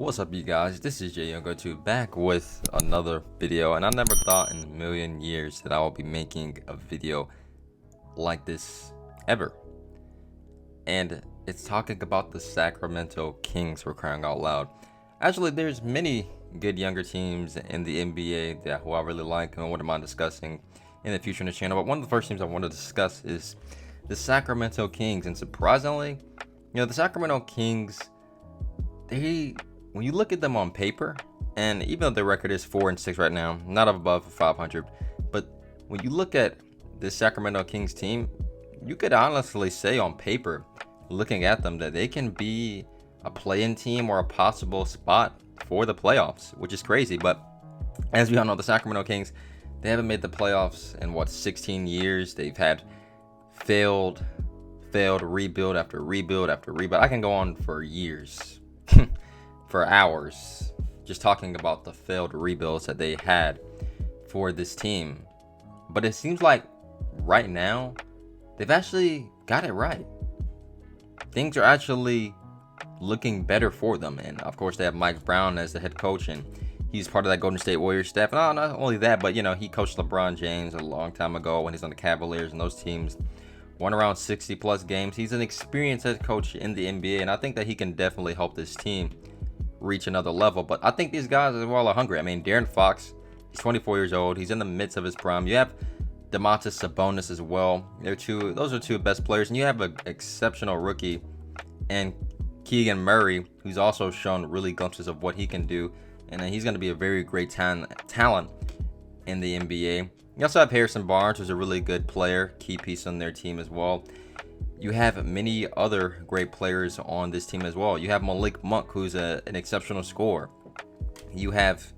What's up, you guys? This is Jay Young2 back with another video, and I never thought in a million years that I will be making a video like this ever. And it's talking about the Sacramento Kings, for crying out loud. Actually, there's many good younger teams in the NBA who I really like and I wouldn't mind discussing in the future on the channel. But one of the first teams I want to discuss is the Sacramento Kings. And surprisingly, the Sacramento Kings, when you look at them on paper, and even though their record is 4-6 right now, not above 500, but when you look at the Sacramento Kings team, you could honestly say on paper, looking at them, that they can be a play-in team or a possible spot for the playoffs, which is crazy. But as we all know, the Sacramento Kings, they haven't made the playoffs in 16 years. They've had failed rebuild after rebuild after rebuild. I can go on for years. For hours, just talking about the failed rebuilds that they had for this team. But it seems like right now, they've actually got it right. Things are actually looking better for them. And of course, they have Mike Brown as the head coach, and he's part of that Golden State Warriors staff. And not only that, but he coached LeBron James a long time ago when he's on the Cavaliers, and those teams won around 60 plus games. He's an experienced head coach in the NBA, and I think that he can definitely help this team reach another level. But I think these guys as well are hungry. I mean, De'Aaron Fox, he's 24 years old. He's in the midst of his prime. You have Domantas Sabonis as well. Those are two best players. And you have an exceptional rookie and Keegan Murray, who's also shown really glimpses of what he can do. And he's going to be a very great talent in the NBA. You also have Harrison Barnes, who's a really good player, key piece on their team as well. You have many other great players on this team as well. You have Malik Monk, who's an exceptional scorer. You have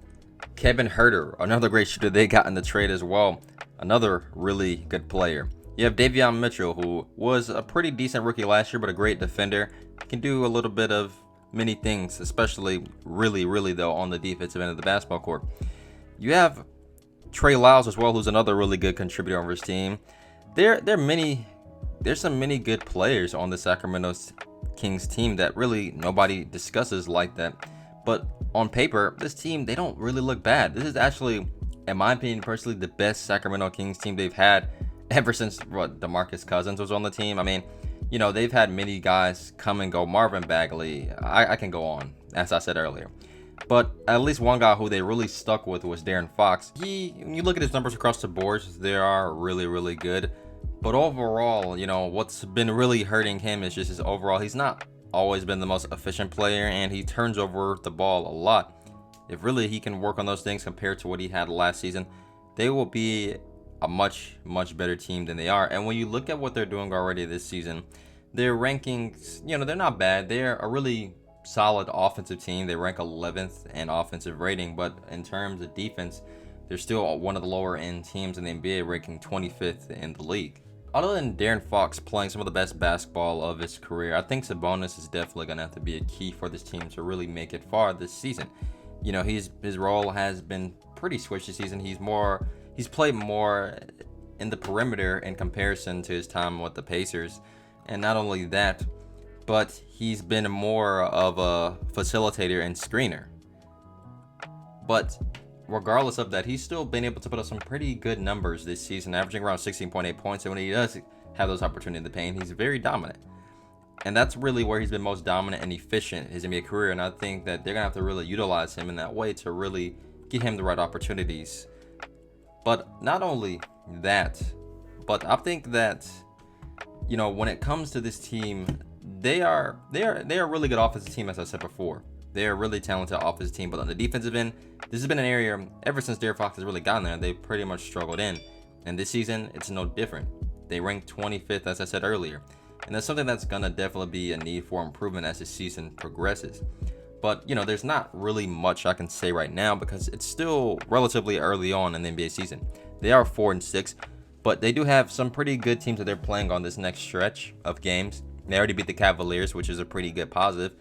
Kevin Huerter, another great shooter they got in the trade as well. Another really good player. You have Davion Mitchell, who was a pretty decent rookie last year, but a great defender. Can do a little bit of many things, especially really though on the defensive end of the basketball court. You have Trey Lyles as well, who's another really good contributor on his team. There's some many good players on the Sacramento Kings team that really nobody discusses like that. But on paper, this team, they don't really look bad. This is actually, in my opinion, personally, the best Sacramento Kings team they've had ever since DeMarcus Cousins was on the team. I mean, they've had many guys come and go. Marvin Bagley, I can go on, as I said earlier. But at least one guy who they really stuck with was De'Aaron Fox. When you look at his numbers across the boards, they are really good. But overall, what's been really hurting him is just his overall. He's not always been the most efficient player, and he turns over the ball a lot. If really he can work on those things compared to what he had last season, they will be a much better team than they are. And when you look at what they're doing already this season, their rankings, they're not bad. They're a really solid offensive team. They rank 11th in offensive rating, but in terms of defense, they're still one of the lower end teams in the NBA, ranking 25th in the league. Other than De'Aaron Fox playing some of the best basketball of his career, I think Sabonis is definitely going to have to be a key for this team to really make it far this season. His role has been pretty switched this season. He's played more in the perimeter in comparison to his time with the Pacers. And not only that, but he's been more of a facilitator and screener. But regardless of that, he's still been able to put up some pretty good numbers this season, averaging around 16.8 points. And when he does have those opportunities in the paint, he's very dominant. And that's really where he's been most dominant and efficient in his NBA career. And I think that they're going to have to really utilize him in that way to really get him the right opportunities. But not only that, but I think that, when it comes to this team, they are a really good offensive team, as I said before. They're a really talented offensive team, but on the defensive end, this has been an area ever since De'Aaron Fox has really gotten there, they've pretty much struggled in. And this season, it's no different. They ranked 25th, as I said earlier. And that's something that's going to definitely be a need for improvement as the season progresses. But, there's not really much I can say right now because it's still relatively early on in the NBA season. They are 4-6, but they do have some pretty good teams that they're playing on this next stretch of games. They already beat the Cavaliers, which is a pretty good positive.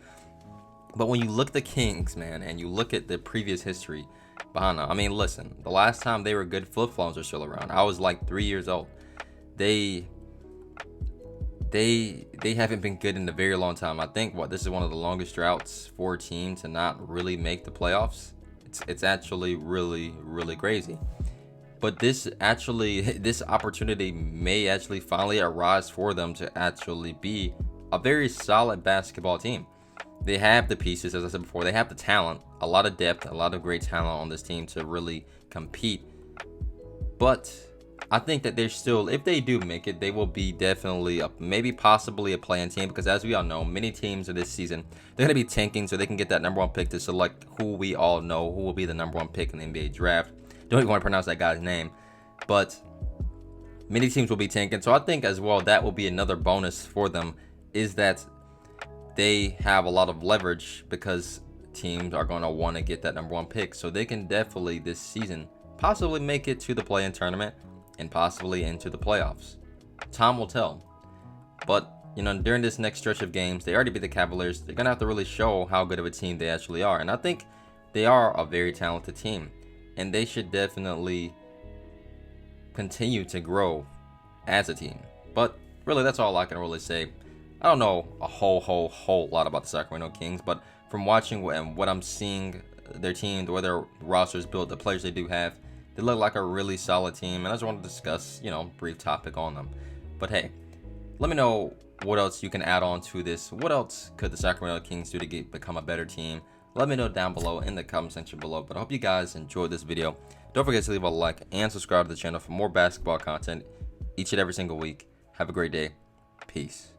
But when you look at the Kings, man, and you look at the previous history behind them, I mean, listen, the last time they were good, flip-flops are still around. I was like 3 years old. They they haven't been good in a very long time. I think this is one of the longest droughts for a team to not really make the playoffs. It's actually really crazy. But this opportunity may actually finally arise for them to actually be a very solid basketball team. They have the pieces, as I said before. They have the talent, a lot of depth, a lot of great talent on this team to really compete. But I think that they're still, if they do make it, they will be definitely maybe possibly a play-in team, because as we all know, many teams of this season, they're going to be tanking so they can get that #1 pick to select who we all know who will be the #1 pick in the NBA draft. Don't even want to pronounce that guy's name, but many teams will be tanking. So I think as well that will be another bonus for them, is that they have a lot of leverage because teams are going to want to get that #1 pick. So they can definitely this season possibly make it to the play-in tournament and possibly into the playoffs. Time will tell. But, during this next stretch of games, they already beat the Cavaliers. They're going to have to really show how good of a team they actually are. And I think they are a very talented team. And they should definitely continue to grow as a team. But really, that's all I can really say. I don't know a whole lot about the Sacramento Kings, but from watching and what I'm seeing, their team, the way their roster is built, the players they do have, they look like a really solid team, and I just want to discuss, brief topic on them. But hey, let me know what else you can add on to this. What else could the Sacramento Kings do to become a better team? Let me know down below in the comment section below. But I hope you guys enjoyed this video. Don't forget to leave a like and subscribe to the channel for more basketball content each and every single week. Have a great day. Peace.